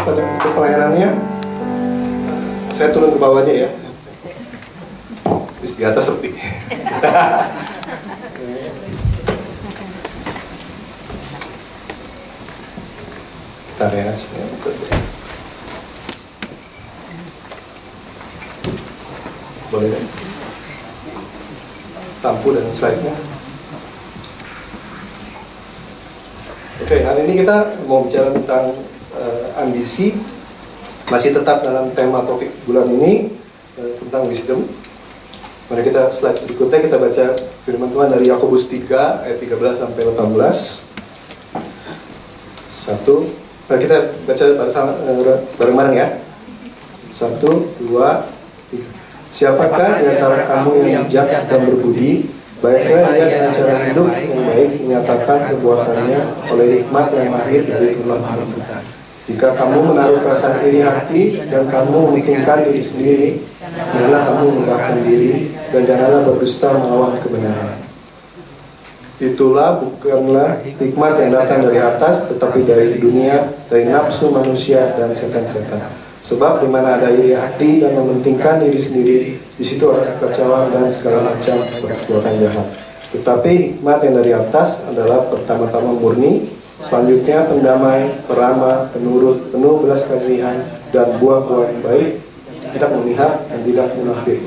pada pelayanannya. Saya turun ke bawahnya ya. Terus di atas sepi. Bentar ya, saya buka dulu. Boleh kan? Lampu dan slide-nya. Oke, hari ini kita mau bicara tentang ambisi. Masih tetap dalam tema topik bulan ini, tentang wisdom. Mari kita slide berikutnya, kita baca firman Tuhan dari Yakobus 3 ayat 13 sampai 18. Kita baca bareng-bareng ya. 1, 2, 3. Siapakah di antara kamu yang bijak dan berbudi? Baiklah ia dengan cara hidup yang baik menyatakan perbuatannya oleh hikmat yang mahir dari firman Tuhan. Jika kamu menaruh perasaan iri hati dan kamu mementingkan diri sendiri, janganlah kamu merendahkan diri dan janganlah berdusta melawan kebenaran. Itulah bukanlah hikmat yang datang dari atas, tetapi dari dunia, dari nafsu manusia dan setan-setan. Sebab di mana ada iri hati dan mementingkan diri sendiri, di situ ada kekacauan dan segala macam perbuatan jahat. Tetapi hikmat yang dari atas adalah pertama-tama murni, selanjutnya pendamai, peramah, penurut, penuh belas kasihan, dan buah-buah yang baik, tidak memihak dan tidak munafik.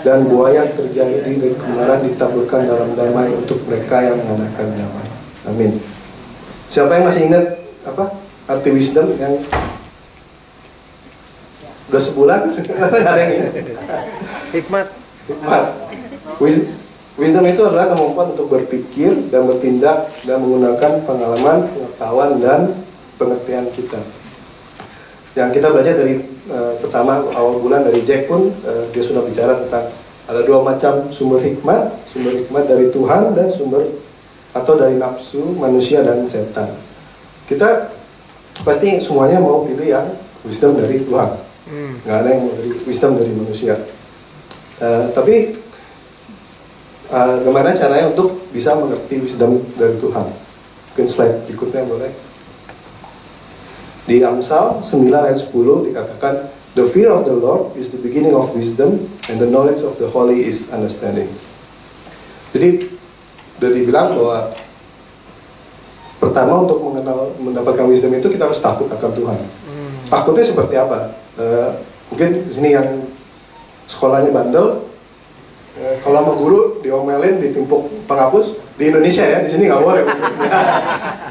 Dan buah yang terjadi dari kebenaran ditaburkan dalam damai untuk mereka yang mengadakan damai. Amin. Siapa yang masih ingat arti wisdom yang udah sebulan? Ada yang ingat? Hikmat. Wisdom itu adalah kemampuan untuk berpikir dan bertindak dan menggunakan pengalaman, pengetahuan, dan pengertian kita. Yang kita belajar dari pertama awal bulan dari Jack pun dia sudah bicara tentang ada dua macam sumber hikmat dari Tuhan dan sumber atau dari nafsu manusia dan setan. Kita pasti semuanya mau pilih yang wisdom dari Tuhan, nggak ada yang mau dari wisdom dari manusia. Tapi gimana caranya untuk bisa mengerti wisdom dari Tuhan? Mungkin slide berikutnya boleh. Di Amsal 9 ayat 10 dikatakan, "The fear of the Lord is the beginning of wisdom, and the knowledge of the holy is understanding." Jadi sudah dibilang bahwa pertama untuk mendapatkan wisdom itu kita harus takut akan Tuhan. Takutnya seperti apa? Mungkin di sini yang sekolahnya bandel, kalau sama guru diomelin, ditimpuk penghapus. Di Indonesia ya, di sini nggak boleh.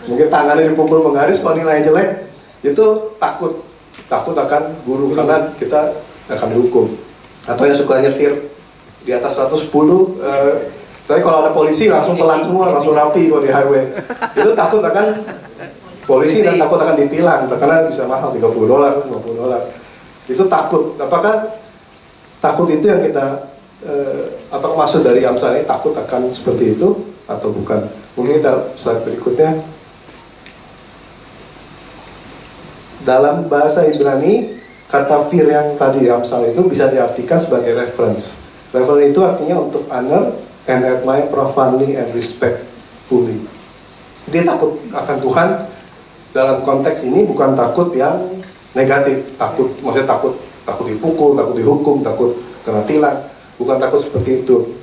Mungkin tangannya dipukul penggaris, kalau nilainya jelek, itu takut akan guru karena kita akan dihukum. Atau yang suka nyetir di atas 110, tapi kalau ada polisi langsung pelan semua, langsung rapi kalau di highway. Itu takut akan polisi dan takut akan ditilang, karena bisa mahal $30, $50. Itu takut. Apakah takut itu yang kita apakah maksud dari Amsal ini takut akan seperti itu atau bukan? Mungkin kita slide berikutnya. Dalam bahasa Ibrani, kata fear yang tadi di Amsal itu bisa diartikan sebagai reverence. Reverence itu artinya untuk honor and admire profoundly and respectfully. Dia takut akan Tuhan dalam konteks ini bukan takut yang negatif, maksudnya takut dipukul, takut dihukum, takut kena tilang. Bukan takut seperti itu,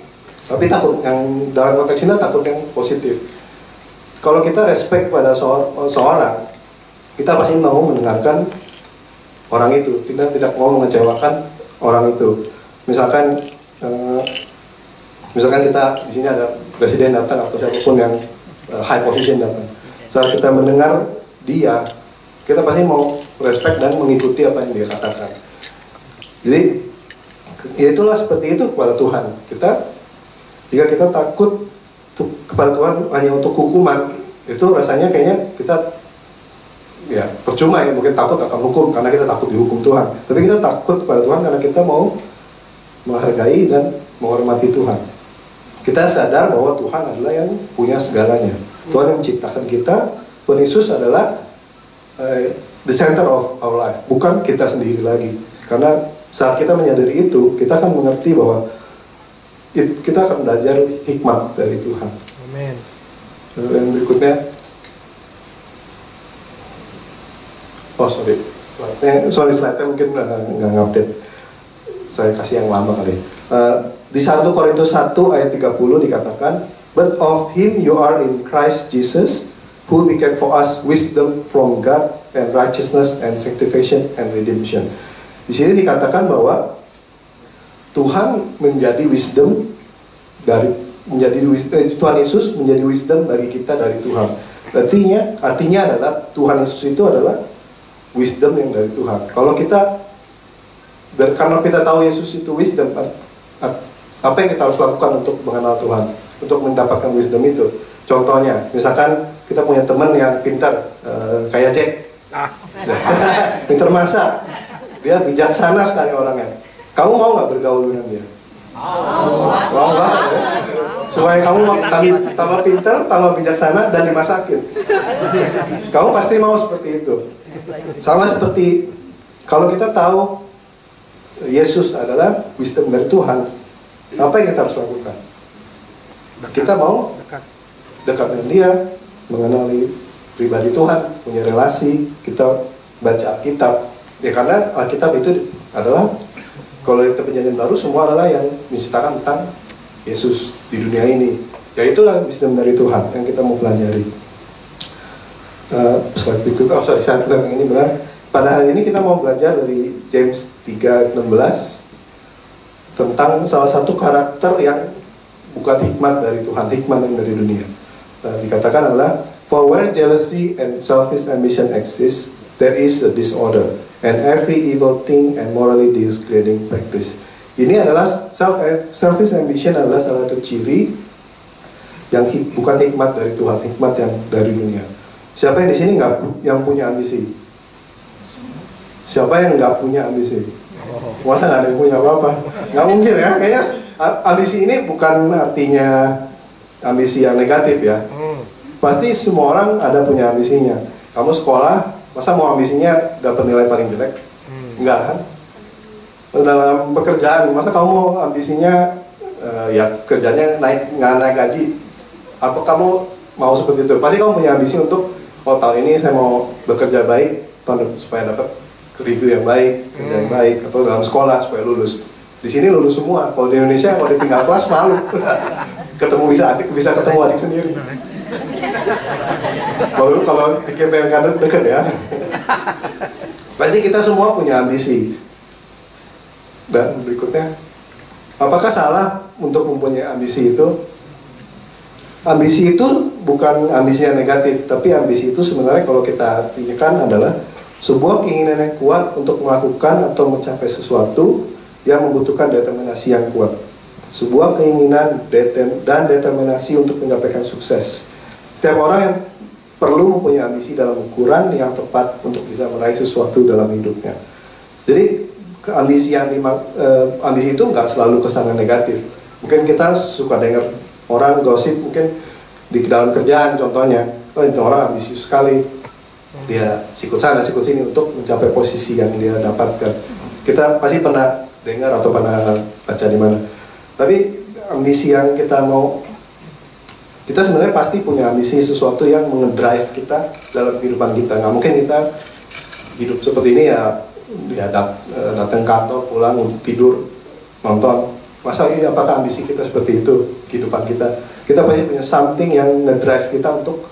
tapi takut yang dalam konteks ini takut yang positif. Kalau kita respect pada seorang, kita pasti mau mendengarkan orang itu, tidak mau mengecewakan orang itu. Misalkan kita di sini ada presiden datang atau siapapun yang high position datang. Saat kita mendengar dia, kita pasti mau respect dan mengikuti apa yang dia katakan. Jadi ya itulah seperti itu kepada Tuhan. Jika kita takut kepada Tuhan hanya untuk hukuman, itu rasanya kayaknya kita ya percuma ya, mungkin takut akan hukum karena kita takut dihukum Tuhan. Tapi kita takut kepada Tuhan karena kita mau menghargai dan menghormati Tuhan. Kita sadar bahwa Tuhan adalah yang punya segalanya. Tuhan yang menciptakan kita. Tuhan Yesus adalah the center of our life, bukan kita sendiri lagi. Karena saat kita menyadari itu, kita akan mengerti bahwa kita akan belajar hikmat dari Tuhan. Amin. Dan berikutnya, slide-nya mungkin nggak ngupdate. Saya kasih yang lama kali. Di 1 Korintus 1 ayat 30 dikatakan, "But of him you are in Christ Jesus, who became for us wisdom from God and righteousness and sanctification and redemption." Di sini dikatakan bahwa Tuhan menjadi wisdom Tuhan Yesus menjadi wisdom bagi kita dari Tuhan. Artinya adalah Tuhan Yesus itu adalah wisdom yang dari Tuhan. Kalau kita karena kita tahu Yesus itu wisdom, apa yang kita harus lakukan untuk mengenal Tuhan, untuk mendapatkan wisdom itu? Contohnya, misalkan kita punya teman yang pintar, kayak Jack, pintar masak, dia bijaksana sekali orangnya. Kamu mau nggak bergaul dengan dia? Mau banget ya? Supaya kamu tambah pintar, tambah bijaksana, dan dimasakin. Kamu pasti mau seperti itu. Sama seperti kalau kita tahu Yesus adalah wisdom dari Tuhan, apa yang kita harus lakukan? Kita mau dekat dengan dia, mengenali pribadi Tuhan, punya relasi, kita baca Alkitab. Ya karena Alkitab itu adalah, kalau kita perjanjian baru, semua adalah yang menceritakan tentang Yesus di dunia ini. Ya itulah wisdom dari Tuhan yang kita mau pelajari. Slide berikut, saya tentang ini benar. Pada hari ini kita mau belajar dari James 3:16 tentang salah satu karakter yang bukan hikmat dari Tuhan, hikmat yang dari dunia. Dikatakan adalah, "For where jealousy and selfish ambition exist, there is a disorder, and every evil thing and morally degrading practice." Ini adalah selfish ambition adalah salah satu ciri yang bukan hikmat dari Tuhan, hikmat yang dari dunia. Siapa yang di sini yang punya ambisi? Siapa yang nggak punya ambisi? Masa nggak ada yang punya apa-apa? Nggak mungkin ya. Kayaknya ambisi ini bukan artinya ambisi yang negatif ya. Pasti semua orang ada punya ambisinya. Kamu sekolah, masa mau ambisinya dapat nilai paling jelek? Enggak kan? Dalam pekerjaan, masa kamu mau ambisinya ya kerjanya nggak naik gaji? Apa kamu mau seperti itu? Pasti kamu punya ambisi untuk, oh tahun ini saya mau bekerja baik, supaya dapat review yang baik, kerja yang baik, atau dalam sekolah supaya lulus. Di sini lulus semua. Kalau di Indonesia, kalau ditinggal kelas malu. bisa ketemu adik sendiri. Kalau di KPN kan deket ya. Pasti kita semua punya ambisi. Dan berikutnya, apakah salah untuk mempunyai ambisi itu? Ambisi itu bukan ambisi yang negatif, tapi ambisi itu sebenarnya kalau kita artikan adalah sebuah keinginan yang kuat untuk melakukan atau mencapai sesuatu yang membutuhkan determinasi yang kuat. Sebuah keinginan dan determinasi untuk mencapai sukses. Setiap orang yang perlu mempunyai ambisi dalam ukuran yang tepat untuk bisa meraih sesuatu dalam hidupnya. Jadi ambisi itu nggak selalu kesannya negatif. Mungkin kita suka dengar orang gosip, mungkin di dalam kerjaan contohnya, oh ini orang ambisius sekali. Dia sikut sana, sikut sini untuk mencapai posisi yang dia dapatkan. Kita pasti pernah dengar atau pernah baca di mana. Tapi ambisi yang kita sebenarnya pasti punya ambisi sesuatu yang mengedrive kita dalam kehidupan kita. Nggak mungkin kita hidup seperti ini ya datang kantor, pulang, tidur, nonton. Masa apakah ambisi kita seperti itu kehidupan kita? Kita pasti punya something yang ngedrive kita untuk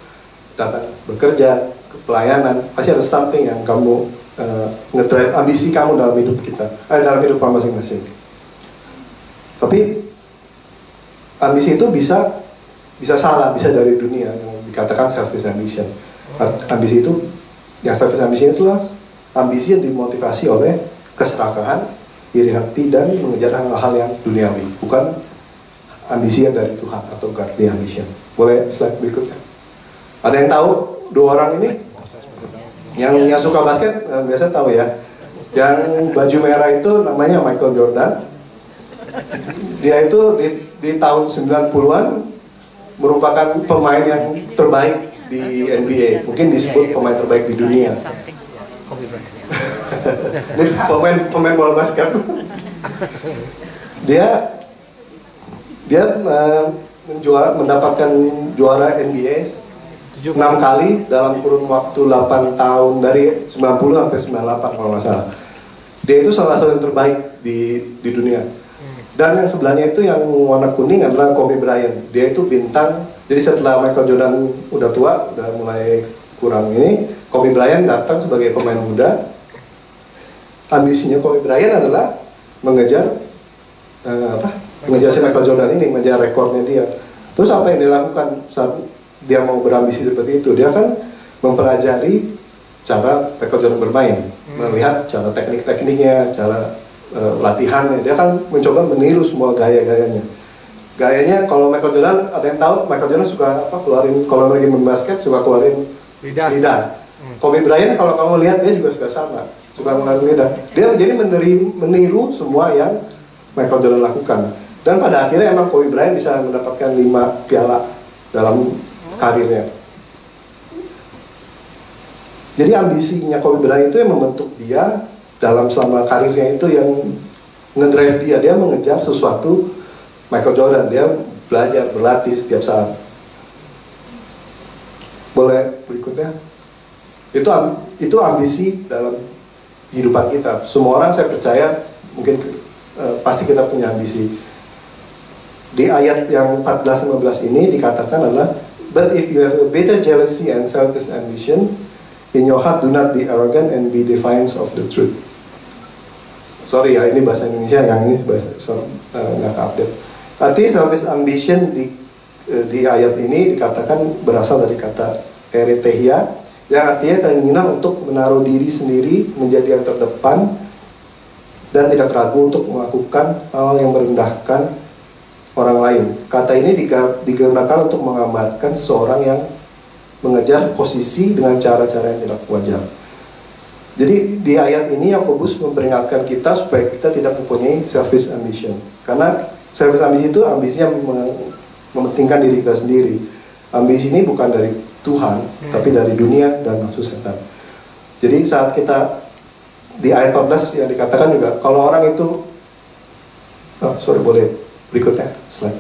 datang bekerja, pelayanan. Pasti ada something yang kamu ngedrive ambisi kamu dalam hidup kita, dalam hidup kamu masing-masing. Tapi ambisi itu bisa salah, bisa dari dunia yang dikatakan selfish ambition. Ambisi itu, yang selfish ambition itulah ambisi yang dimotivasi oleh keserakahan, iri hati, dan mengejar hal-hal yang duniawi, bukan ambisi yang dari Tuhan atau godly ambition. Boleh slide berikutnya. Ada yang tahu dua orang ini? Yang suka basket biasa tahu ya. Yang baju merah itu namanya Michael Jordan. Dia itu di tahun 90-an merupakan pemain yang terbaik di NBA. Mungkin disebut pemain terbaik di dunia. Ini pemain bola basket. Dia mendapatkan juara NBA 6 kali dalam kurun waktu 8 tahun, dari 90 sampai 98 kalau nggak salah. Dia itu salah satu yang terbaik di dunia. Dan yang sebelahnya itu yang warna kuning adalah Kobe Bryant. Dia itu bintang. Jadi setelah Michael Jordan udah tua, udah mulai kurang ini, Kobe Bryant datang sebagai pemain muda. Ambisinya Kobe Bryant adalah mengejar mengejar si Michael Jordan ini, mengejar rekornya dia. Terus apa yang dilakukan saat dia mau berambisi seperti itu? Dia kan mempelajari cara Michael Jordan bermain, melihat cara teknik-tekniknya, cara latihannya. Dia kan mencoba meniru semua gaya-gayanya. Gayanya kalau Michael Jordan, ada yang tahu Michael Jordan suka keluarin, kalau lagi main basket suka keluarin lidah. Kobe Bryant kalau kamu lihat dia juga suka sama, suka mengeluarkan lidah. Dia jadi meniru semua yang Michael Jordan lakukan. Dan pada akhirnya emang Kobe Bryant bisa mendapatkan 5 piala dalam karirnya. Jadi ambisinya Kobe Bryant itu yang membentuk dia dalam selama karirnya, itu yang ngedrive dia mengejar sesuatu. Michael Jordan, dia belajar, berlatih setiap saat. Boleh berikutnya? Itu ambisi dalam kehidupan kita. Semua orang, saya percaya, mungkin pasti kita punya ambisi. Di ayat yang 14-15 ini dikatakan adalah, but if you have a bitter jealousy and selfish ambition in your heart, do not be arrogant and be defiant of the truth. Sorry ya, ini bahasa Indonesia, yang ini bahasa nggak update. Arti selfish ambition di ayat ini dikatakan berasal dari kata eretehia, yang artinya keinginan untuk menaruh diri sendiri menjadi yang terdepan dan tidak ragu untuk melakukan hal yang merendahkan orang lain. Kata ini digunakan untuk menggambarkan seseorang yang mengejar posisi dengan cara-cara yang tidak wajar. Jadi di ayat ini Yakobus memperingatkan kita supaya kita tidak mempunyai selfish ambition. Karena selfish ambition itu ambisinya mementingkan diri kita sendiri. Ambisi ini bukan dari Tuhan, tapi dari dunia dan nafsu setan. Jadi saat kita di ayat 14 yang dikatakan juga, kalau orang itu, boleh berikutnya slide.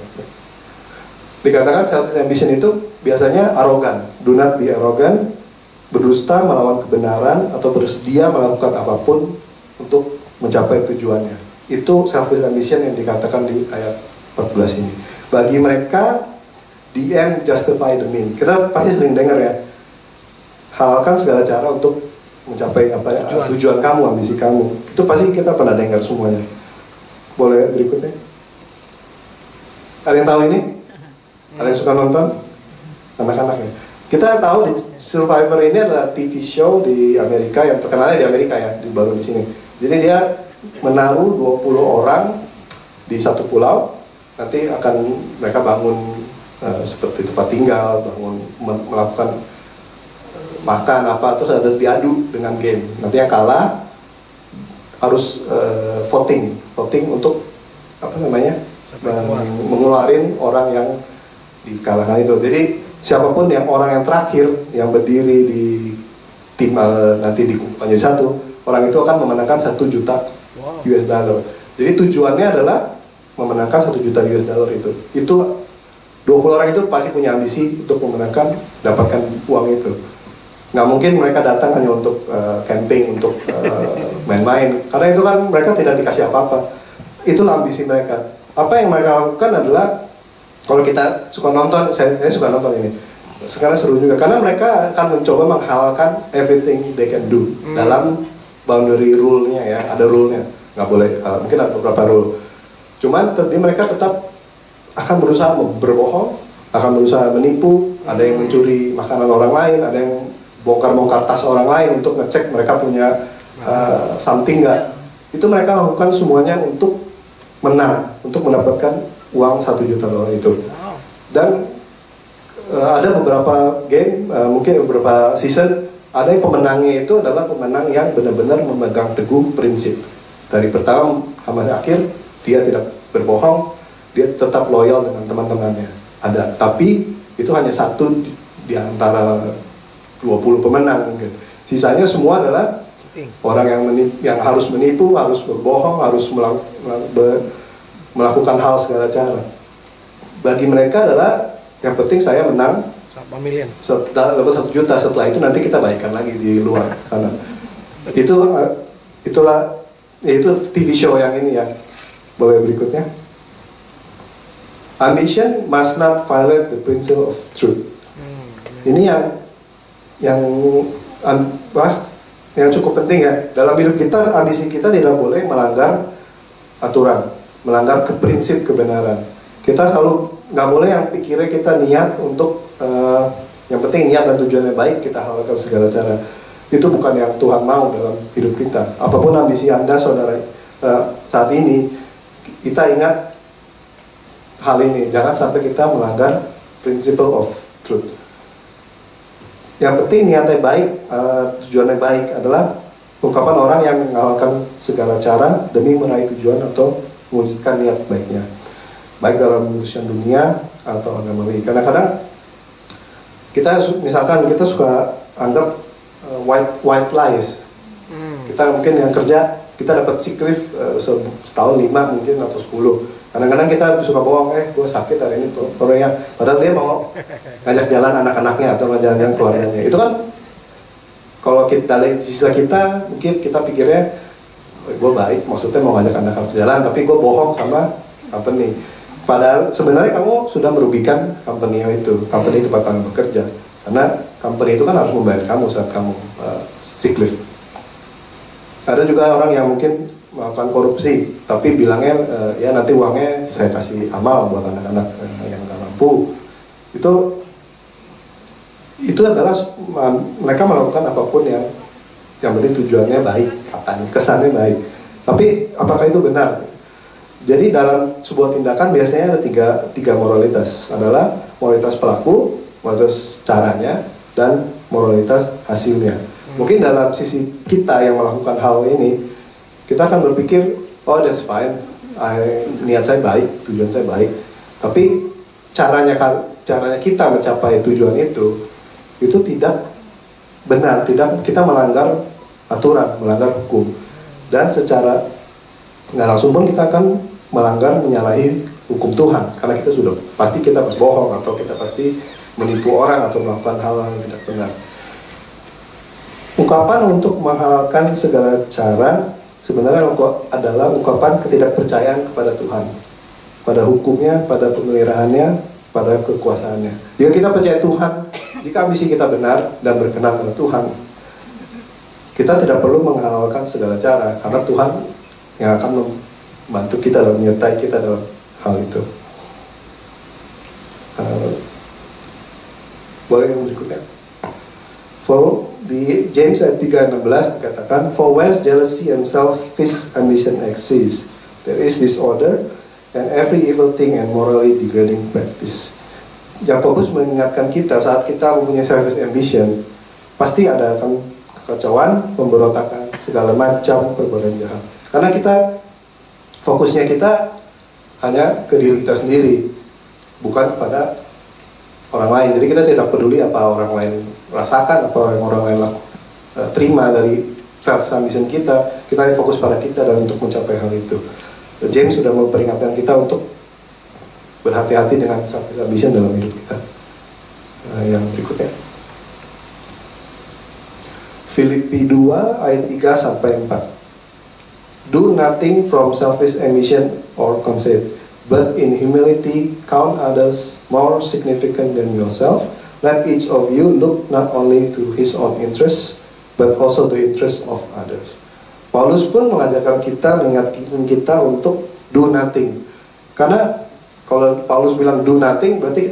Dikatakan selfish ambition itu biasanya arogan. Do not be arrogant, berdusta, melawan kebenaran, atau bersedia melakukan apapun untuk mencapai tujuannya. Itu selfish ambition yang dikatakan di ayat 14 ini. Bagi mereka, the end justify the mean. Kita pasti sering dengar ya, halalkan segala cara untuk mencapai tujuan kamu, ambisi kamu. Itu pasti kita pernah dengar semuanya. Boleh berikutnya? Ada yang tahu ini? Ada yang suka nonton? Anak-anak ya. Kita tahu di Survivor ini adalah TV show di Amerika, yang terkenalnya di Amerika ya, baru di sini. Jadi dia menaruh 20 orang di satu pulau. Nanti akan mereka bangun seperti tempat tinggal, bangun melakukan makan apa, terus ada diadu dengan game. Nanti yang kalah harus voting untuk mengeluarin orang yang dikalahkan itu. Jadi siapapun yang orang yang terakhir yang berdiri di tim nanti di menjadi satu, orang itu akan memenangkan 1 juta US dollar. Jadi tujuannya adalah memenangkan 1 juta US dollar itu. Itu 20 orang itu pasti punya ambisi untuk memenangkan, dapatkan uang itu. Nggak mungkin mereka datang hanya untuk camping, untuk main-main, karena itu kan mereka tidak dikasih apa-apa. Itulah ambisi mereka. Apa yang mereka lakukan adalah, kalau kita suka nonton, saya suka nonton ini, sekarang seru juga, karena mereka akan mencoba menghalalkan everything they can do dalam boundary rule-nya ya, ada rule-nya, nggak boleh, mungkin ada beberapa rule. Cuman mereka tetap akan berusaha berbohong, akan berusaha menipu, ada yang mencuri makanan orang lain, ada yang bongkar-bongkar tas orang lain untuk ngecek mereka punya something nggak. Itu mereka lakukan semuanya untuk menang, untuk mendapatkan uang 1 juta dolar itu. Dan ada beberapa game, mungkin beberapa season, ada yang pemenangnya itu adalah pemenang yang benar-benar memegang teguh prinsip. Dari pertama sampai akhir, dia tidak berbohong, dia tetap loyal dengan teman-temannya. Ada, tapi itu hanya 1 di antara 20 pemenang mungkin. Sisanya semua adalah orang yang harus menipu, harus berbohong, harus melakukan hal segala cara. Bagi mereka adalah yang penting saya menang 1 million. Dapat 1 juta, setelah itu nanti kita baikkan lagi di luar sana. Itu TV show yang ini ya. Boleh berikutnya. Ambition must not violate the principle of truth. Ini yang cukup penting ya. Dalam hidup kita, ambisi kita tidak boleh melanggar aturan, melanggar prinsip kebenaran. Kita selalu nggak boleh yang pikirnya kita niat untuk yang penting niat dan tujuannya baik, kita halalkan segala cara. Itu bukan yang Tuhan mau dalam hidup kita. Apapun ambisi Anda, saudara, saat ini, kita ingat hal ini. Jangan sampai kita melanggar principle of truth. Yang penting niatnya baik, tujuannya baik adalah ungkapan orang yang menghalalkan segala cara demi meraih tujuan atau mewujudkan niat baiknya, baik dalam urusan dunia atau agamawi. Kadang-kadang kita misalkan kita suka anggap white lies. Kita mungkin yang kerja kita dapat sick leave setahun 5 mungkin atau 10. Kadang-kadang kita suka bohong, gue sakit hari ini tuh Korea. Padahal dia mau ngajak jalan anak-anaknya atau ngajak jalan keluarganya. Itu kan kalau kita lihat sisa kita, mungkin kita pikirnya gue baik, maksudnya mau ngajak anak-anak jalan, tapi gue bohong sama company. Padahal sebenarnya kamu sudah merugikan company itu, company tempat kamu bekerja. Karena company itu kan harus membayar kamu saat kamu sick leave. Ada juga orang yang mungkin melakukan korupsi, tapi bilangnya ya nanti uangnya saya kasih amal buat anak-anak yang nggak mampu. Itu adalah mereka melakukan apapun yang penting tujuannya baik, katanya kesannya baik. Tapi apakah itu benar? Jadi dalam sebuah tindakan biasanya ada tiga moralitas, adalah moralitas pelaku, moralitas caranya, dan moralitas hasilnya. Mungkin dalam sisi kita yang melakukan hal ini, kita akan berpikir, oh that's fine, niat saya baik, tujuan saya baik. Tapi caranya kita mencapai tujuan itu tidak benar, kita melanggar aturan, melanggar hukum. Dan secara nggak langsung pun kita akan menyalahi hukum Tuhan, karena kita pasti kita berbohong, atau kita pasti menipu orang, atau melakukan hal yang tidak benar. Ungkapan untuk menghalalkan segala cara sebenarnya adalah ungkapan ketidakpercayaan kepada Tuhan, pada hukumnya, pada pemeliharaannya, pada kekuasaannya. Jika kita percaya Tuhan, jika ambisi kita benar dan berkenan dengan Tuhan, kita tidak perlu menghalalkan segala cara, karena Tuhan yang akan membantu kita dan menyertai kita dalam hal itu. Boleh yang berikutnya. Di James ayat 3:16 dikatakan, for where jealousy and selfish ambition exist, there is disorder and every evil thing and morally degrading practice. Yakobus mengingatkan kita, saat kita mempunyai selfish ambition, pasti ada akan kekacauan, pemberontakan, segala macam perbuatan jahat. Karena fokusnya kita hanya ke diri kita sendiri, bukan kepada orang lain. Jadi kita tidak peduli apa orang lain rasakan, apa orang lain terima dari self ambition kita. Kita fokus pada kita dan untuk mencapai hal itu. James sudah memperingatkan kita untuk berhati-hati dengan self ambition dalam hidup kita. Yang berikutnya, Filipi 2 ayat 3-4. Do nothing from selfish ambition or conceit, but in humility count others more significant than yourself. Let each of you look not only to his own interests, but also the interests of others. Paulus pun mengajarkan kita, mengingatkan kita untuk do nothing. Karena kalau Paulus bilang do nothing, berarti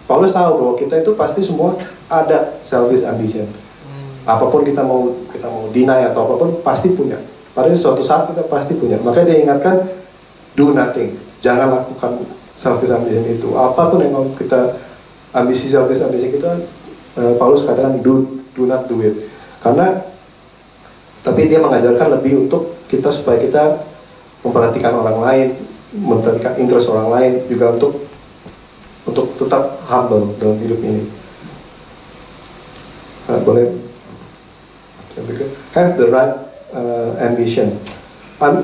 Paulus tahu bahwa kita itu pasti semua ada selfish ambition. Apapun kita mau deny atau apapun pasti punya. Pada suatu saat kita pasti punya. Makanya dia ingatkan do nothing. Jangan lakukan selfish ambition itu. Apapun yang kita selfish ambisi kita, Paulus katakan do not do it. Tapi dia mengajarkan lebih untuk kita, supaya kita memperhatikan orang lain, memperhatikan interest orang lain, juga untuk tetap humble dalam hidup ini. Boleh have the right ambition.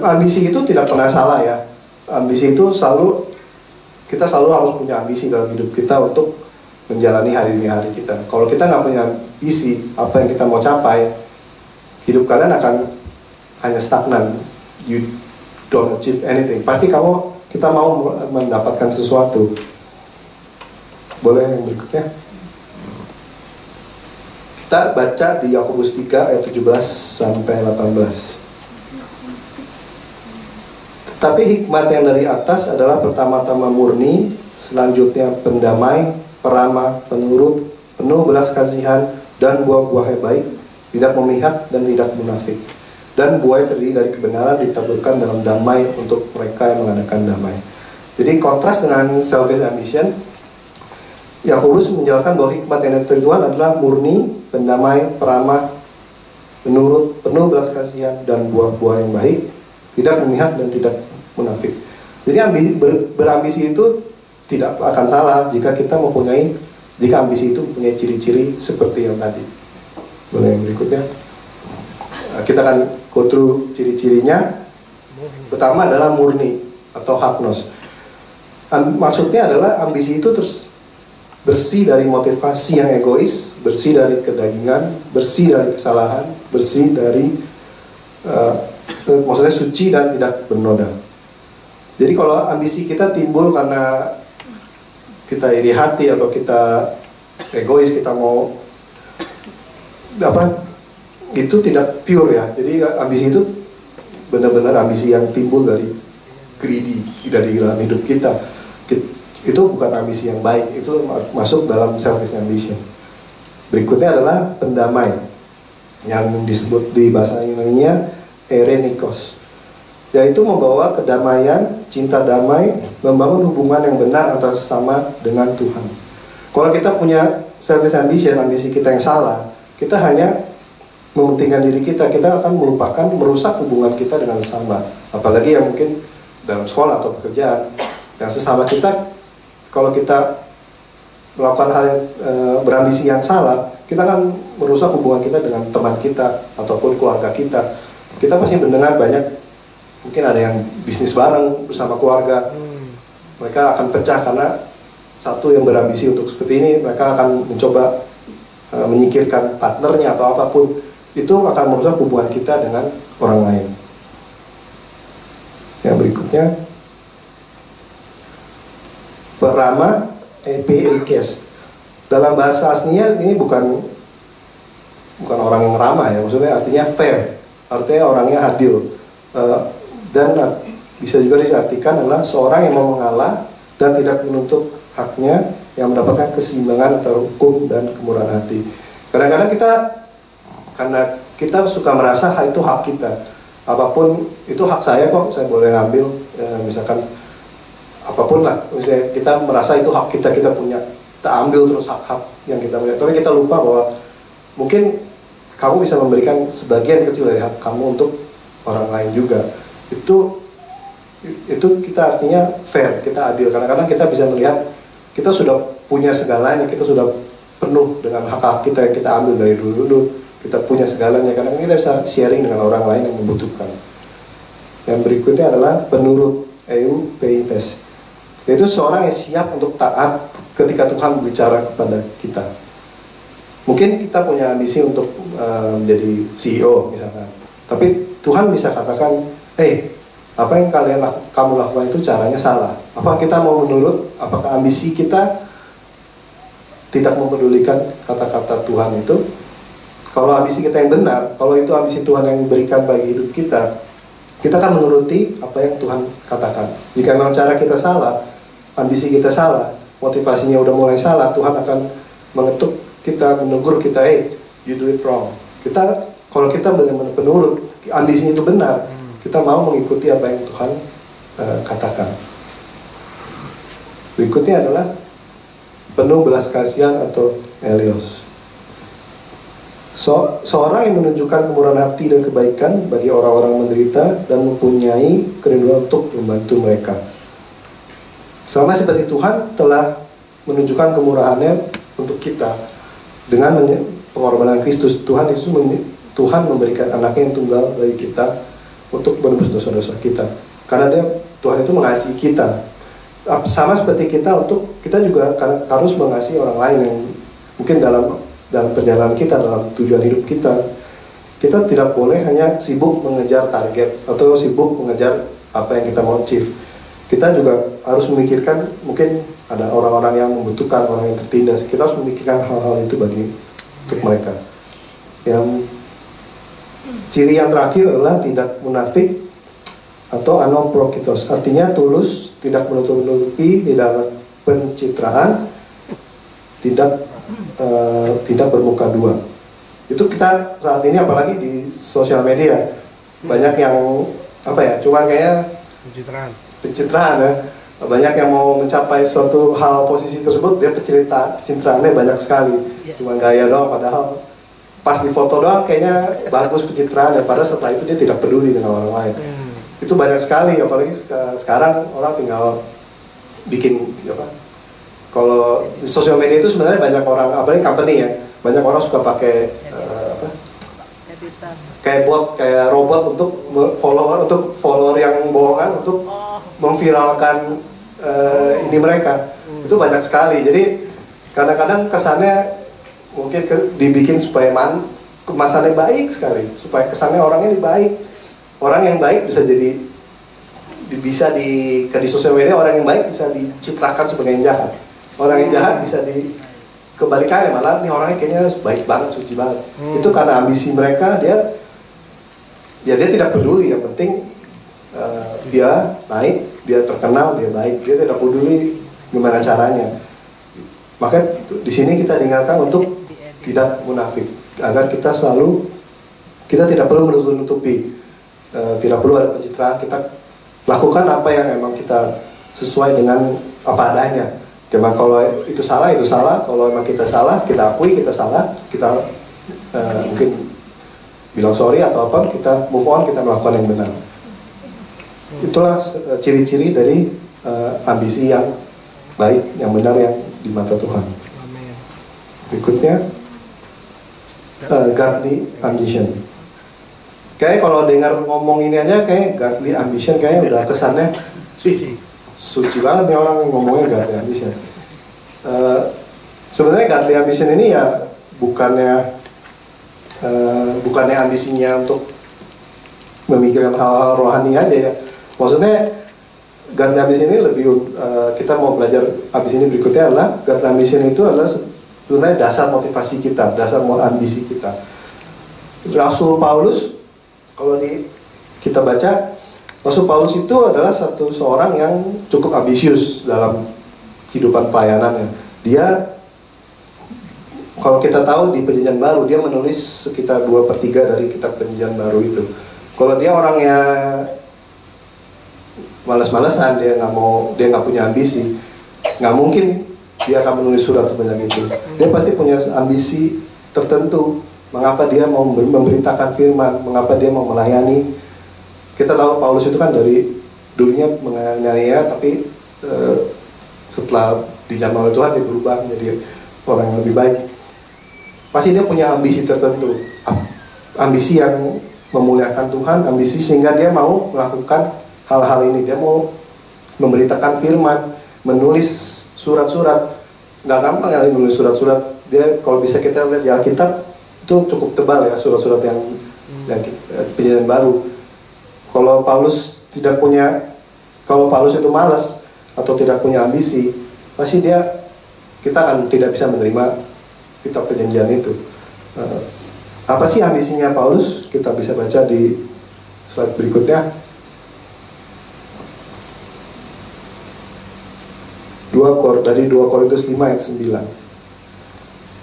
Ambisi itu tidak pernah salah ya. Ambisi itu kita selalu harus punya ambisi dalam hidup kita untuk menjalani hari demi hari kita. Kalau kita nggak punya visi apa yang kita mau capai, hidup kalian akan hanya stagnan. You don't achieve anything. Pasti kita mau mendapatkan sesuatu. Boleh yang berikutnya? Kita baca di Yakobus 3 ayat 17 sampai 18. Tetapi hikmat yang dari atas adalah pertama-tama murni, selanjutnya pendamai, peramah, penurut, penuh belas kasihan, dan buah-buah yang baik, tidak memihak dan tidak munafik. Dan buah yang terdiri dari kebenaran ditaburkan dalam damai untuk mereka yang mengadakan damai. Jadi kontras dengan selfish ambition, Yakobus menjelaskan bahwa hikmat yang dari Tuhan adalah murni, pendamai, peramah, menurut, penuh belas kasihan, dan buah-buah yang baik, tidak memihak dan tidak munafik. Jadi berambisi itu tidak akan salah jika ambisi itu mempunyai ciri-ciri seperti yang tadi. Boleh yang berikutnya? Kita akan go through ciri-cirinya. Pertama adalah murni atau hagnos. Maksudnya adalah ambisi itu bersih dari motivasi yang egois, bersih dari kedagingan, bersih dari kesalahan, bersih dari maksudnya suci dan tidak bernoda. Jadi kalau ambisi kita timbul karena kita iri hati atau kita egois, kita mau itu tidak pure ya. Jadi ambisi itu benar-benar ambisi yang timbul dari greedy, dari dalam hidup kita. Itu bukan ambisi yang baik, itu masuk dalam selfish ambition. Berikutnya adalah pendamai, yang disebut di bahasa Yunani-nya erenikos, yaitu membawa kedamaian, cinta damai, membangun hubungan yang benar antara sesama dengan Tuhan. Kalau kita punya selfish ambition, ambisi kita yang salah, kita hanya mementingkan diri kita, kita akan merusak hubungan kita dengan sesama. Apalagi yang mungkin dalam sekolah atau pekerjaan, yang sesama kita, kalau kita melakukan hal yang berambisi yang salah, kita akan merusak hubungan kita dengan teman kita ataupun keluarga kita. Kita pasti mendengar banyak, mungkin ada yang bisnis bareng bersama keluarga, mereka akan pecah karena satu yang berambisi untuk seperti ini, mereka akan mencoba menyingkirkan partnernya atau apapun. Itu akan merusak hubungan kita dengan orang lain. Yang berikutnya, peramah, epikes. Dalam bahasa aslinya ini bukan orang yang ramah ya, maksudnya artinya fair, artinya orangnya adil, dan bisa juga diartikan adalah seorang yang mau mengalah dan tidak menuntut haknya, yang mendapatkan keseimbangan antara hukum dan kemurahan hati. Kadang-kadang karena kita suka merasa itu hak kita, apapun itu hak saya kok, saya boleh ngambil, misalkan apapun lah, misalnya kita merasa itu hak kita punya, kita ambil terus hak-hak yang kita punya. Tapi kita lupa bahwa mungkin kamu bisa memberikan sebagian kecil dari hak kamu untuk orang lain juga. Itu kita artinya fair, kita adil. Kadang-kadang kita bisa melihat kita sudah punya segalanya, kita sudah penuh dengan hak-hak kita yang kita ambil dari dulu, kita punya segalanya. Kadang-kadang kita bisa sharing dengan orang lain yang membutuhkan. Yang berikutnya adalah penurut, eupeites, yaitu seorang yang siap untuk taat ketika Tuhan berbicara kepada kita. Mungkin kita punya ambisi untuk menjadi CEO misalkan, tapi Tuhan bisa katakan, apa yang kamu lakukan itu caranya salah. Apa kita mau menurut? Apakah ambisi kita tidak mempedulikan kata-kata Tuhan itu? Kalau ambisi kita yang benar, kalau itu ambisi Tuhan yang berikan bagi hidup kita akan menuruti apa yang Tuhan katakan. Jika memang cara kita salah, ambisi kita salah, motivasinya udah mulai salah, Tuhan akan mengetuk kita, menegur kita, you do it wrong. Kalau kita benar-benar penurut, ambisinya itu benar, kita mau mengikuti apa yang Tuhan katakan. Berikutnya adalah penuh belas kasihan atau elios. Seorang yang menunjukkan kemurahan hati dan kebaikan bagi orang-orang menderita dan mempunyai kerinduan untuk membantu mereka. Sama seperti Tuhan telah menunjukkan kemurahannya untuk kita dengan pengorbanan Kristus. Tuhan memberikan anaknya yang tunggal bagi kita untuk menebus dosa-dosa kita. Karena Tuhan itu mengasihi kita. sama seperti kita juga harus mengasihi orang lain yang mungkin dalam perjalanan kita, dalam tujuan hidup kita. Kita tidak boleh hanya sibuk mengejar target atau sibuk mengejar apa yang kita mau achieve. Kita juga harus memikirkan, mungkin ada orang-orang yang membutuhkan, orang yang tertindas. Kita harus memikirkan hal-hal itu untuk mereka. Yang ciri yang terakhir adalah tidak munafik atau anoprokitos, artinya tulus, tidak menutup-nutupi, tidak pencitraan, tidak bermuka dua. Itu kita saat ini apalagi di sosial media banyak yang cuman kayak pencitraan ya. Banyak yang mau mencapai suatu hal posisi tersebut, dia pencitraannya banyak sekali. Cuman gaya doang, padahal pas di foto doang kayaknya bagus pencitraan, dan padahal setelah itu dia tidak peduli dengan orang lain. Itu banyak sekali, apalagi sekarang orang tinggal bikin kalau di sosial media itu sebenarnya banyak orang, apalagi company ya, banyak orang suka pakai kayak bot, kayak robot untuk follower yang bohongan, untuk memviralkan ini mereka. Itu banyak sekali. Jadi kadang-kadang kesannya mungkin dibikin supaya kemasannya baik sekali, supaya kesannya orangnya baik. Orang yang baik bisa di sosial media, orang yang baik bisa dicitrakan sebagai yang jahat. Orang yang jahat bisa kebalikannya, malah nih orangnya kayaknya baik banget, suci banget. Itu karena ambisi mereka, dia tidak peduli, yang penting dia baik, dia terkenal, dia baik, dia tidak peduli gimana caranya. Maka di sini kita diingatkan untuk tidak munafik, agar kita tidak perlu menutup-nutupi, tidak perlu ada pencitraan. Kita lakukan apa yang emang kita sesuai dengan apa adanya. Cuma kalau itu salah, kalau emang kita salah, kita akui kita salah, kita mungkin bilang sorry atau apa, kita move on, kita melakukan yang benar. Itulah ciri-ciri dari ambisi yang baik, yang benar, yang di mata Tuhan. Berikutnya, godly ambition. Kayak kalau dengar ngomong ini aja, kayak godly ambition kayaknya udah kesannya suci banget nih orang yang ngomongnya godly ambition. Sebenarnya godly ambition ini ya bukannya ambisinya untuk memikirkan hal-hal rohani aja ya. Maksudnya godly ambition ini lebih, kita mau belajar abis ini berikutnya adalah godly ambition itu adalah sebenarnya dasar motivasi kita, dasar ambisi kita. Rasul Paulus, kalau kita baca, Rasul Paulus itu adalah seorang yang cukup ambisius dalam kehidupan pelayanannya. Dia, kalau kita tahu di Perjanjian Baru, dia menulis sekitar 2/3 dari kitab Perjanjian Baru itu. Kalau dia orangnya malas-malasan, dia nggak punya ambisi, nggak mungkin dia akan menulis surat sebanyak itu. Dia pasti punya ambisi tertentu. Mengapa dia mau memberitakan firman, mengapa dia mau melayani. Kita tahu Paulus itu kan dari dulunya menganiaya, tapi setelah dijamah oleh Tuhan dia berubah menjadi orang yang lebih baik. Pasti dia punya ambisi tertentu, ambisi yang memuliakan Tuhan, ambisi sehingga dia mau melakukan hal-hal ini. Dia mau memberitakan firman, menulis surat-surat. Nggak gampang ya menulis surat-surat. Dia, kalau bisa kita lihat di Alkitab, itu cukup tebal ya surat-surat yang Perjanjian Baru. Kalau Paulus itu malas atau tidak punya ambisi, pasti kita akan tidak bisa menerima kitab Perjanjian itu. Apa sih ambisinya Paulus? Kita bisa baca di slide berikutnya. 2 Korintus 5 ayat 9.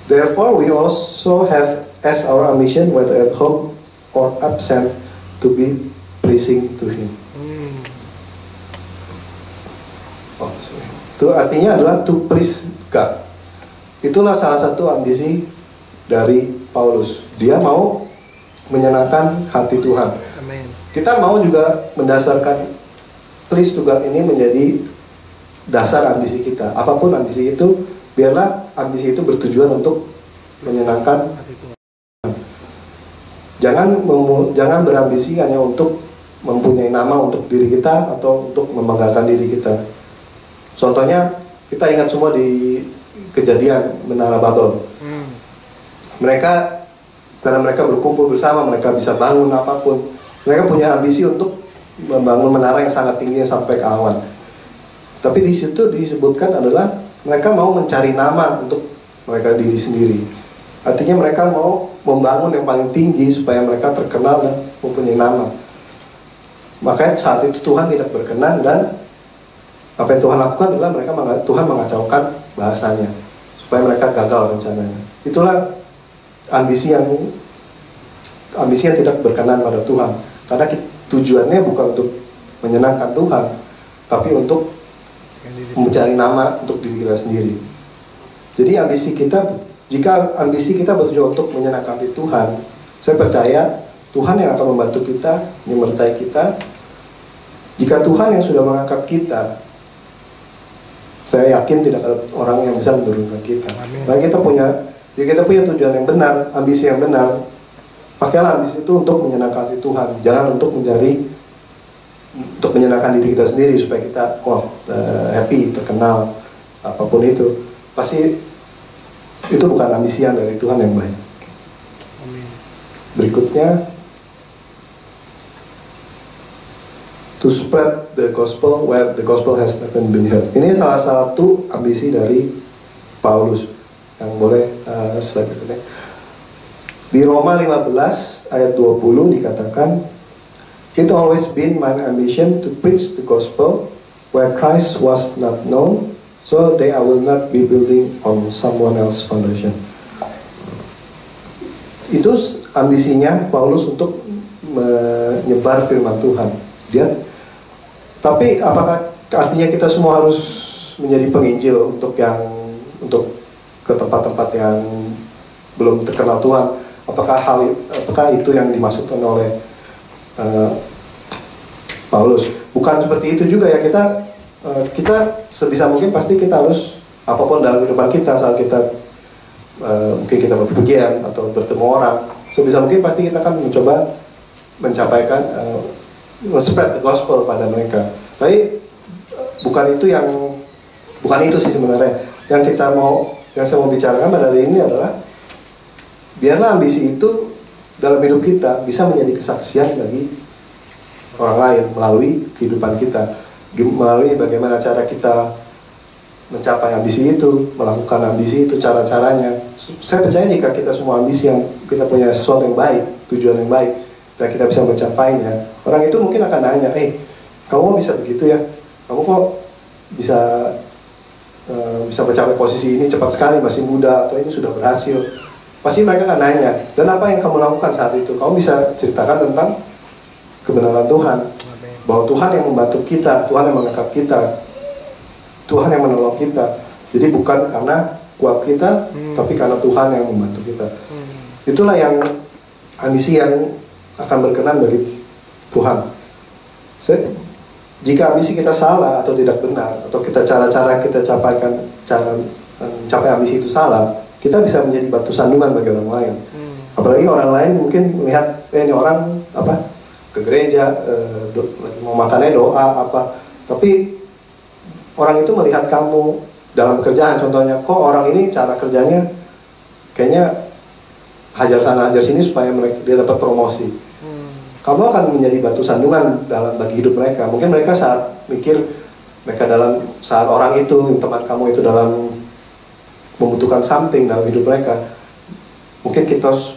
Therefore we also have as our ambition, whether at home or absent, to be pleasing to Him. Itu artinya adalah to please God. Itulah salah satu ambisi dari Paulus. Dia mau menyenangkan hati Tuhan. Amen. Kita mau juga mendasarkan please to God ini menjadi dasar ambisi kita. Apapun ambisi itu, biarlah ambisi itu bertujuan untuk menyenangkan hati Tuhan. Jangan berambisi hanya untuk mempunyai nama untuk diri kita atau untuk membanggakan diri kita. Contohnya kita ingat semua di kejadian Menara Babel. Mereka, karena mereka berkumpul bersama, mereka bisa bangun apapun. Mereka punya ambisi untuk membangun menara yang sangat tinggi sampai ke awan. Tapi di situ disebutkan adalah mereka mau mencari nama untuk mereka diri sendiri. Artinya mereka mau membangun yang paling tinggi supaya mereka terkenal dan mempunyai nama. Makanya saat itu Tuhan tidak berkenan, dan apa yang Tuhan lakukan adalah Tuhan mengacaukan bahasanya supaya mereka gagal rencananya. Itulah ambisi yang tidak berkenan pada Tuhan, karena tujuannya bukan untuk menyenangkan Tuhan, tapi untuk mencari nama untuk diri kita sendiri. Jadi jika ambisi kita bertujuan untuk menyenangkan hati Tuhan, saya percaya Tuhan yang akan membantu kita, menyertai kita. Jika Tuhan yang sudah mengangkat kita, saya yakin tidak ada orang yang bisa menurunkan kita. Nah, kita punya tujuan yang benar, ambisi yang benar. Pakailah ambisi itu untuk menyenangkan hati Tuhan, jangan untuk menyenangkan diri kita sendiri supaya kita happy, terkenal, apapun itu. Pasti itu bukan ambisi yang dari Tuhan yang baik. Berikutnya, to spread the gospel where the gospel has never been heard. Ini salah satu ambisi dari Paulus yang boleh slide berikutnya. Di Roma 15 ayat 20 dikatakan, "It always been my ambition to preach the gospel where Christ was not known, so that I will not be building on someone else's foundation." Itu ambisinya Paulus untuk menyebar firman Tuhan. Tapi apakah artinya kita semua harus menjadi penginjil untuk ke tempat-tempat yang belum terkenal Tuhan? Apakah itu yang dimaksudkan oleh Paulus? Bukan seperti itu juga ya. Kita sebisa mungkin pasti kita harus, apapun dalam kehidupan kita, saat kita mungkin kita berpergian atau bertemu orang, sebisa mungkin pasti kita akan mencoba mencapaikan spread the gospel pada mereka. Tapi bukan itu sih sebenarnya yang saya mau bicarakan pada hari ini adalah, biarlah ambisi itu dalam hidup kita bisa menjadi kesaksian bagi orang lain melalui kehidupan kita, melalui bagaimana cara kita mencapai ambisi itu, melakukan ambisi itu, cara-caranya. Saya percaya jika kita semua ambisi yang kita punya sesuatu yang baik, tujuan yang baik, dan kita bisa mencapainya, orang itu mungkin akan nanya, kamu bisa begitu ya? Kamu kok bisa mencapai posisi ini cepat sekali, masih muda, atau ini sudah berhasil? Pasti mereka akan nanya, dan apa yang kamu lakukan saat itu? Kamu bisa ceritakan tentang kebenaran Tuhan, bahwa Tuhan yang membantu kita, Tuhan yang mengangkat kita, Tuhan yang menolong kita. Jadi bukan karena kuat kita, tapi karena Tuhan yang membantu kita. Itulah yang ambisi yang akan berkenan bagi Tuhan. Jika ambisi kita salah atau tidak benar, atau cara kita capai ambisi itu salah, kita bisa menjadi batu sandungan bagi orang lain. Apalagi orang lain mungkin melihat, ini orang ke gereja, mau makannya doa tapi orang itu melihat kamu dalam pekerjaan, contohnya, kok orang ini cara kerjanya kayaknya hajar sana hajar sini supaya dia dapat promosi. Kamu akan menjadi batu sandungan bagi hidup mereka. Mungkin mereka saat orang itu, teman kamu itu dalam membutuhkan something dalam hidup mereka, mungkin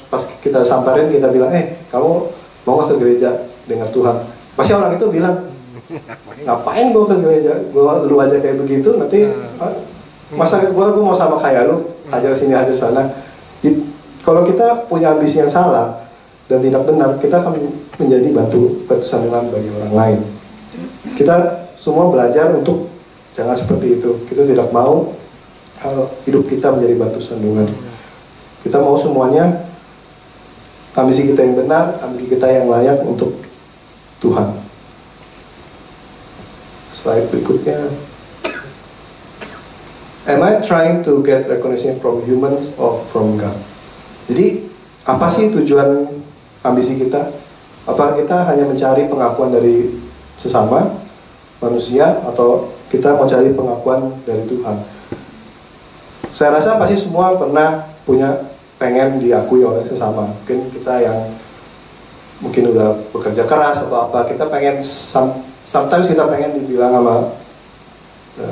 pas kita samperin, kita bilang, kamu mau gak ke gereja dengar Tuhan? Pasti orang itu bilang, ngapain gue ke gereja, lu aja kayak begitu, nanti masa gue mau sama kayak lu, hajar sini hajar sana. Kalau kita punya ambisi yang salah dan tidak benar, kita akan menjadi batu sandungan bagi orang lain. Kita semua belajar untuk jangan seperti itu. Kita tidak mau hidup kita menjadi batu sandungan. Kita mau semuanya ambisi kita yang benar, ambisi kita yang layak untuk Tuhan. Slide berikutnya. Am I trying to get recognition from humans or from God? Jadi apa sih tujuan ambisi kita? Apa kita hanya mencari pengakuan dari sesama manusia, atau kita mau cari pengakuan dari Tuhan. Saya rasa pasti semua pernah punya pengen diakui oleh sesama. Mungkin kita yang mungkin udah bekerja keras atau apa, kita pengen sometimes kita pengen dibilang sama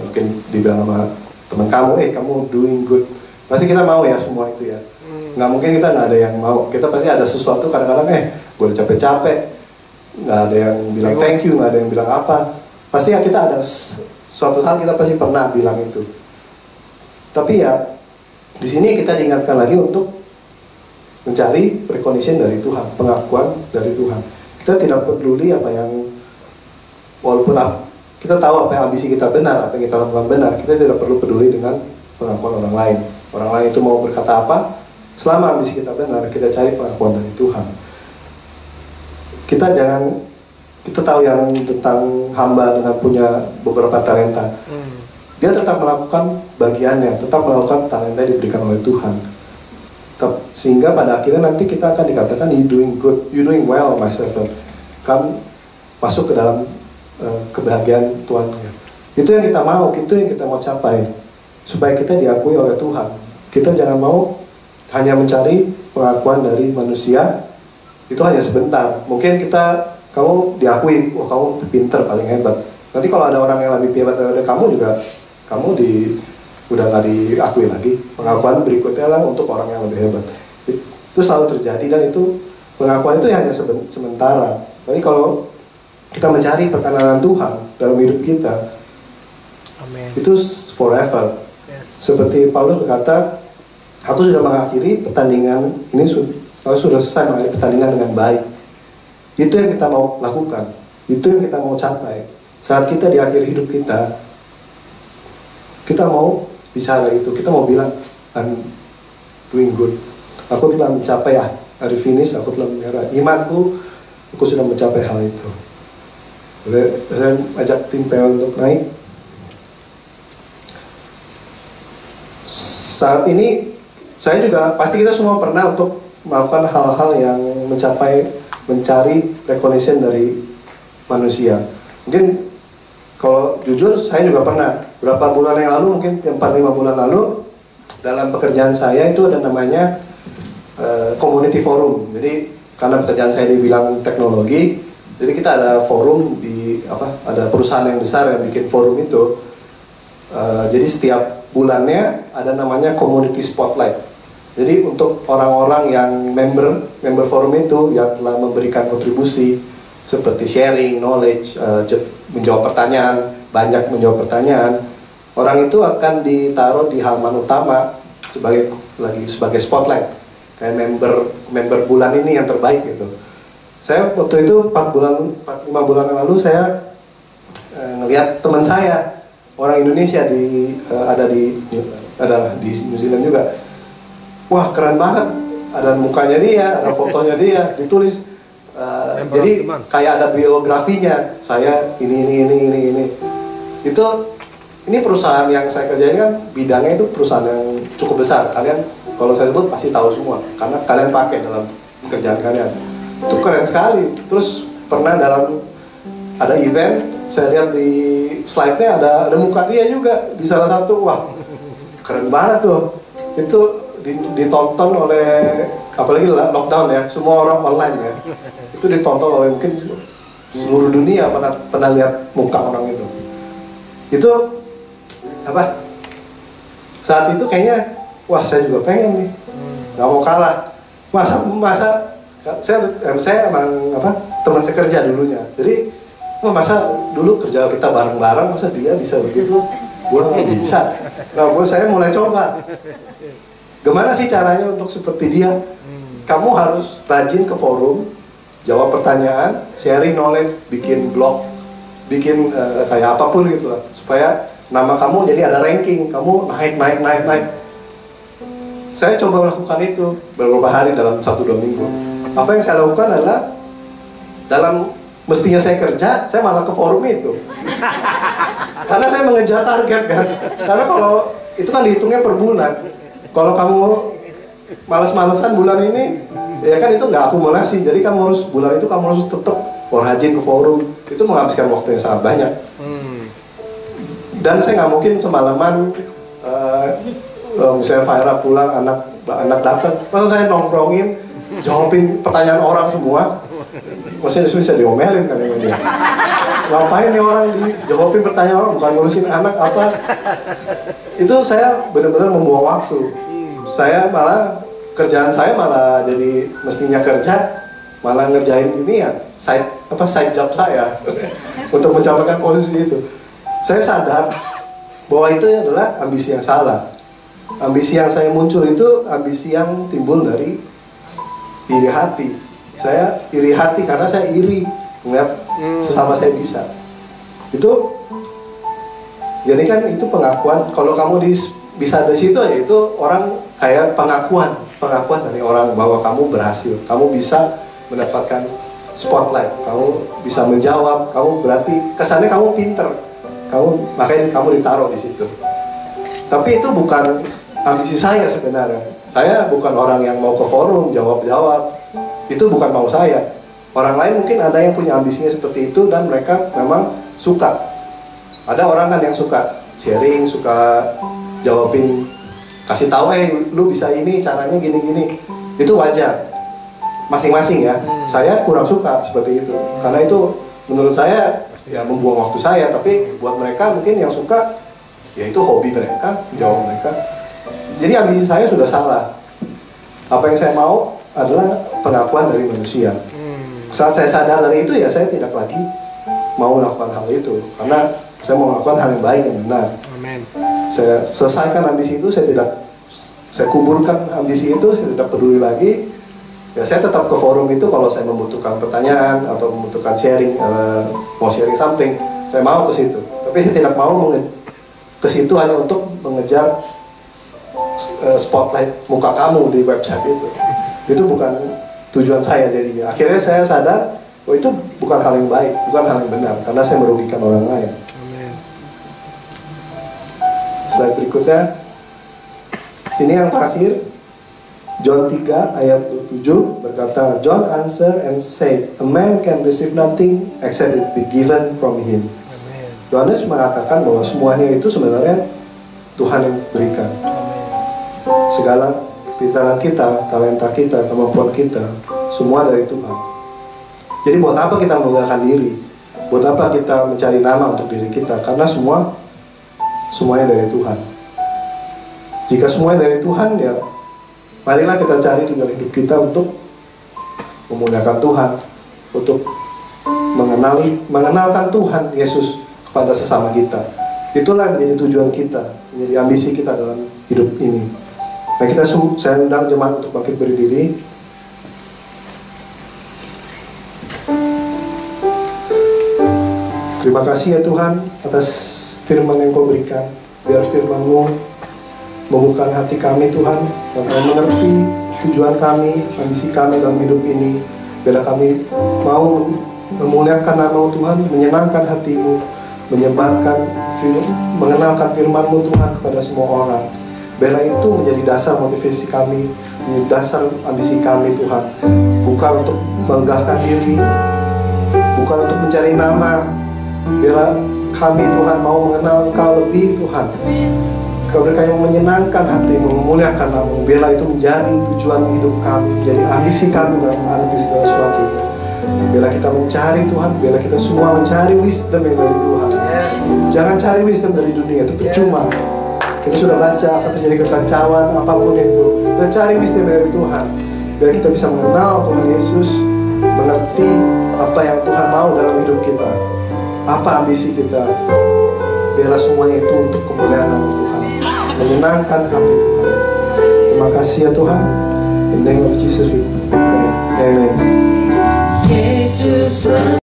mungkin dibilang sama teman kamu, kamu doing good. Pasti kita mau ya semua itu ya. Nggak mungkin kita nggak ada yang mau. Kita pasti ada sesuatu kadang-kadang gue udah capek-capek, nggak ada yang bilang thank you, nggak ada yang bilang apa. Pasti ya kita ada suatu saat kita pasti pernah bilang itu. Tapi ya di sini kita diingatkan lagi untuk mencari recognition dari Tuhan, pengakuan dari Tuhan. Kita tidak peduli apa yang, walaupun kita tahu apa yang ambisi kita benar, apa yang kita lakukan benar, kita tidak perlu peduli dengan pengakuan orang lain. Orang lain itu mau berkata apa, selama ambisi kita benar, kita cari pengakuan dari Tuhan. Kita tahu yang tentang hamba dengan punya beberapa talenta. Dia tetap melakukan bagiannya, tetap melakukan talenta yang diberikan oleh Tuhan. Sehingga pada akhirnya nanti kita akan dikatakan you doing good, you doing well my servant. Kamu masuk ke dalam kebahagiaan Tuhan. Itu yang kita mau, itu yang kita mau capai, supaya kita diakui oleh Tuhan. Kita jangan mau hanya mencari pengakuan dari manusia, itu hanya sebentar. Mungkin kamu diakui, wah kamu pinter, paling hebat. Nanti kalau ada orang yang lebih hebat daripada kamu juga, kamu udah nggak diakui lagi. Pengakuan berikutnya lah untuk orang yang lebih hebat. Itu selalu terjadi, dan itu pengakuan itu hanya sementara. Tapi kalau kita mencari perkenanan Tuhan dalam hidup kita, Amen. Itu forever. Yes. Seperti Paulus berkata, aku sudah mengakhiri pertandingan ini, sudah selesai mengakhiri pertandingan dengan baik. Itu yang kita mau lakukan, itu yang kita mau capai. Saat kita di akhir hidup kita mau bicara itu, kita mau bilang I'm doing good, aku telah mencapai hari finish, aku telah menyerah imanku, aku sudah mencapai hal itu. Boleh saya ajak tim PL untuk naik. Saat ini saya juga, pasti kita semua pernah untuk melakukan hal-hal yang mencari recognition dari manusia. Mungkin kalau jujur saya juga pernah, berapa bulan yang lalu, mungkin 4-5 bulan lalu, dalam pekerjaan saya itu ada namanya community forum. Jadi karena pekerjaan saya dibilang teknologi, jadi kita ada forum ada perusahaan yang besar yang bikin forum itu. Jadi setiap bulannya ada namanya community spotlight. Jadi untuk orang-orang yang member forum itu yang telah memberikan kontribusi seperti sharing, knowledge, menjawab pertanyaan, banyak menjawab pertanyaan, orang itu akan ditaruh di halaman utama sebagai spotlight, kayak member bulan ini yang terbaik gitu. Saya waktu itu 4-5 bulan yang lalu saya ngelihat teman saya orang Indonesia ada di New Zealand juga. Wah keren banget, ada mukanya dia, ada fotonya dia, ditulis. Jadi kayak ada biografinya, saya ini. Ini perusahaan yang saya kerjain kan bidangnya itu perusahaan yang cukup besar. Kalian kalau saya sebut pasti tahu semua, karena kalian pakai dalam pekerjaan kalian. Itu keren sekali. Terus pernah ada event, saya lihat di slide-nya ada muka dia juga di salah satu. Wah keren banget tuh. Itu ditonton oleh, apalagi lockdown ya, semua orang online ya. Itu ditonton oleh mungkin seluruh dunia pernah lihat muka orang itu. Itu saat itu kayaknya, wah saya juga pengen nih, nggak mau kalah. Masa saya emang teman sekerja dulunya. Jadi masa dulu kerja kita bareng-bareng, masa dia bisa begitu, gua nggak bisa. Nah, saya mulai coba. Gimana sih caranya untuk seperti dia? Kamu harus rajin ke forum, jawab pertanyaan, sharing knowledge, bikin blog, bikin kayak apapun gitu lah, supaya nama kamu jadi ada ranking, kamu naik. Saya coba melakukan itu beberapa hari dalam 1-2 minggu. Apa yang saya lakukan adalah, dalam mestinya saya kerja, saya malah ke forum itu. Karena saya mengejar target kan. Karena kalau itu kan dihitungnya per bulan. Kalau kamu males-malesan bulan ini, ya kan itu nggak akumulasi. Jadi bulan itu kamu harus tetap rajin ke forum. Itu menghabiskan waktu yang sangat banyak. Dan saya nggak mungkin semalaman misalnya Faira pulang, anak datang, masa saya nongkrongin jawabin pertanyaan orang semua. Maksudnya bisa diomelin kan yang dia. Ngapain nih orang dijawabin pertanyaan orang, bukan ngurusin anak apa. Itu saya benar-benar membuang waktu. Saya malah, kerjaan saya malah jadi mestinya kerja, malah ngerjain ini ya, side job saya untuk mencapai posisi itu. Saya sadar bahwa itu adalah ambisi yang salah. Ambisi yang saya muncul itu ambisi yang timbul dari iri hati. Saya iri hati karena saya iri melihat sesama saya bisa. Itu jadi kan itu pengakuan. Kalau kamu bisa dari situ ya, itu orang kayak pengakuan dari orang bahwa kamu berhasil, kamu bisa mendapatkan spotlight, kamu bisa menjawab, kamu berarti kesannya kamu pinter, makanya kamu ditaruh di situ. Tapi itu bukan ambisi saya sebenarnya. Saya bukan orang yang mau ke forum jawab-jawab. Itu bukan mau saya. Orang lain mungkin ada yang punya ambisinya seperti itu dan mereka memang suka. Ada orang kan yang suka sharing, suka jawabin, kasih tahu, lu bisa ini, caranya gini-gini. Itu wajar. Masing-masing ya. Saya kurang suka seperti itu. Karena itu menurut saya ya membuang waktu saya. Tapi buat mereka mungkin yang suka, ya itu hobi mereka, jawab mereka. Jadi ambisi saya sudah salah. Apa yang saya mau adalah pengakuan dari manusia. Saat saya sadar dari itu ya saya tidak lagi mau melakukan hal itu, karena saya mau melakukan hal yang baik, yang benar. Amen. Saya selesaikan ambisi itu, saya kuburkan ambisi itu, saya tidak peduli lagi. Ya saya tetap ke forum itu kalau saya membutuhkan pertanyaan atau membutuhkan sharing, mau sharing something, saya mau ke situ. Tapi saya tidak mau ke situ hanya untuk mengejar spotlight muka kamu di website itu. Itu bukan tujuan saya jadinya. Akhirnya saya sadar, itu bukan hal yang baik, bukan hal yang benar, karena saya merugikan orang lain. Amen. Slide berikutnya, ini yang terakhir, John 3 ayat 27 berkata, John answered and said, a man can receive nothing except it be given from him. Amen. Yohanes mengatakan bahwa semuanya itu sebenarnya Tuhan yang berikan. Segala pintaran kita, talenta kita, kemampuan kita, semua dari Tuhan. Jadi buat apa kita membanggakan diri? Buat apa kita mencari nama untuk diri kita? Karena semuanya dari Tuhan. Jika semuanya dari Tuhan, ya marilah kita cari tujuan hidup kita untuk memuliakan Tuhan, untuk mengenalkan Tuhan Yesus kepada sesama kita. Itulah menjadi tujuan kita, menjadi ambisi kita dalam hidup ini. Nah, saya undang jemaat untuk bangkit berdiri. Terima kasih ya Tuhan atas firman yang Kau berikan. Biar firman-Mu membuka hati kami Tuhan, dan Kau mengerti tujuan kami, ambisi kami dalam hidup ini. Biar kami mau memuliakan nama-Mu Tuhan, menyenangkan hati-Mu, mengenalkan firman-Mu Tuhan kepada semua orang. Biarlah itu menjadi dasar motivasi kami, menjadi dasar ambisi kami Tuhan. Bukan untuk membanggakan diri, bukan untuk mencari nama. Biarlah kami Tuhan mau mengenal Engkau lebih Tuhan. Kau berikan yang menyenangkan hati-Mu, memuliakan nama-Mu. Biarlah itu menjadi tujuan hidup kami, menjadi ambisi kami dalam menghadapi segala sesuatu. Biarlah kita mencari Tuhan, biarlah kita semua mencari wisdom yang dari Tuhan. Jangan cari wisdom dari dunia, itu percuma. Kita sudah baca akan terjadi kekacauan apapun itu. Kita cari wisdom dari Tuhan, biar kita bisa mengenal Tuhan Yesus, mengerti apa yang Tuhan mau dalam hidup kita, apa ambisi kita. Biarlah semuanya itu untuk kemuliaan nama Tuhan, menyenangkan hati Tuhan. Terima kasih ya Tuhan. In the name of Jesus we pray. Amen.